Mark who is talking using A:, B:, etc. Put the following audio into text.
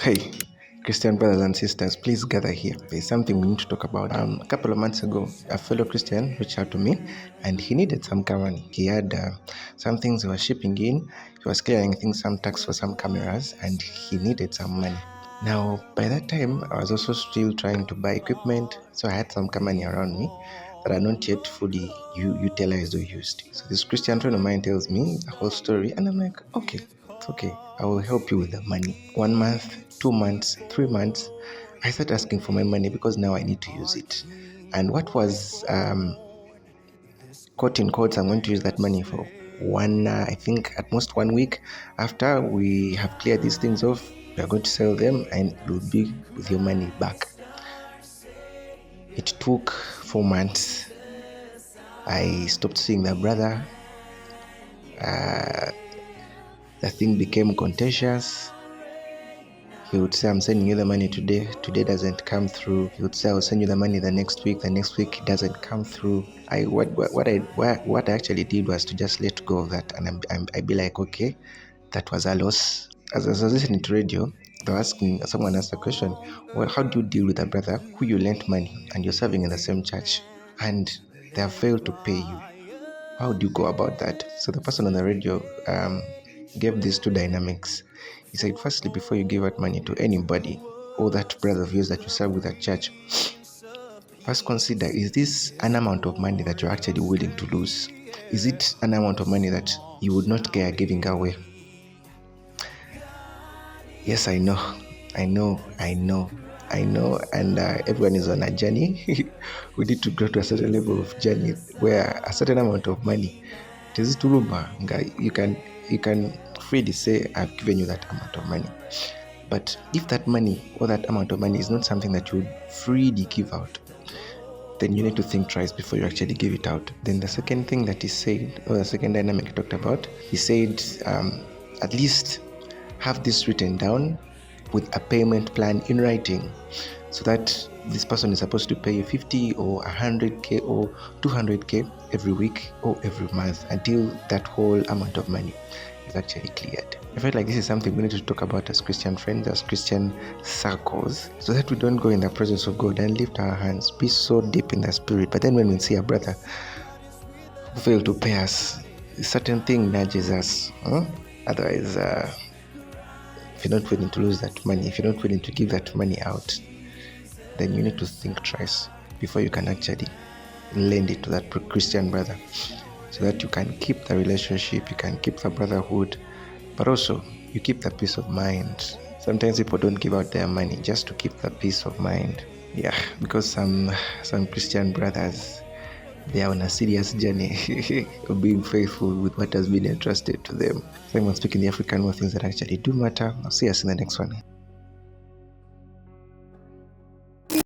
A: Hey, Christian brothers and sisters, please gather here. There's something we need to talk about. A couple of months ago, a fellow Christian reached out to me and he needed some money. He had some things he was shipping in. He was clearing some tax for some cameras and he needed some money. Now, by that time, I was also still trying to buy equipment. So I had some money around me that are not yet fully utilized or used. So this Christian friend of mine tells me the whole story and I'm like, okay, it's okay. I will help you with the money. 1 month, 2 months, 3 months, I started asking for my money because now I need to use it. And what was, quote in quotes, I'm going to use that money for I think at most 1 week. After we have cleared these things off, we are going to sell them and you'll be with your money back. It took 4 months. I stopped seeing the brother. The thing became contentious. He would say, I'm sending you the money today. Today doesn't come through. He would say, I'll send you the money the next week. The next week it doesn't come through. What I actually did was to just let go of that, and I'd be like, okay, that was a loss. As I was listening to radio, they were asking, someone asked a question, well, how do you deal with a brother who you lent money and you're serving in the same church and they have failed to pay you? How do you go about that? So the person on the radio gave these two dynamics. He said, firstly, before you give out money to anybody or that brother of yours that you serve with at church, first consider, is this an amount of money that you're actually willing to lose? Is it an amount of money that you would not care giving away? Yes, I know, and everyone is on a journey. We need to grow to a certain level of journey where a certain amount of money, you can freely say, I've given you that amount of money. But if that money or that amount of money is not something that you would freely give out, then you need to think twice before you actually give it out. Then the second thing that he said, or the second dynamic he talked about, he said, at least have this written down with a payment plan in writing, so that this person is supposed to pay you 50 or 100k or 200k every week or every month until that whole amount of money is actually cleared. I felt like this is something we need to talk about as Christian friends, as Christian circles, so that we don't go in the presence of God and lift our hands, be so deep in the spirit. But then when we see a brother who failed to pay us, a certain thing nudges us. Otherwise, if you're not willing to lose that money, if you're not willing to give that money out, then you need to think twice before you can actually lend it to that Christian brother, so that you can keep the relationship, you can keep the brotherhood, but also you keep the peace of mind. Sometimes people don't give out their money just to keep the peace of mind. Yeah, because some Christian brothers, they are on a serious journey of being faithful with what has been entrusted to them. So I'm speaking the African more things that actually do matter. I'll see us in the next one.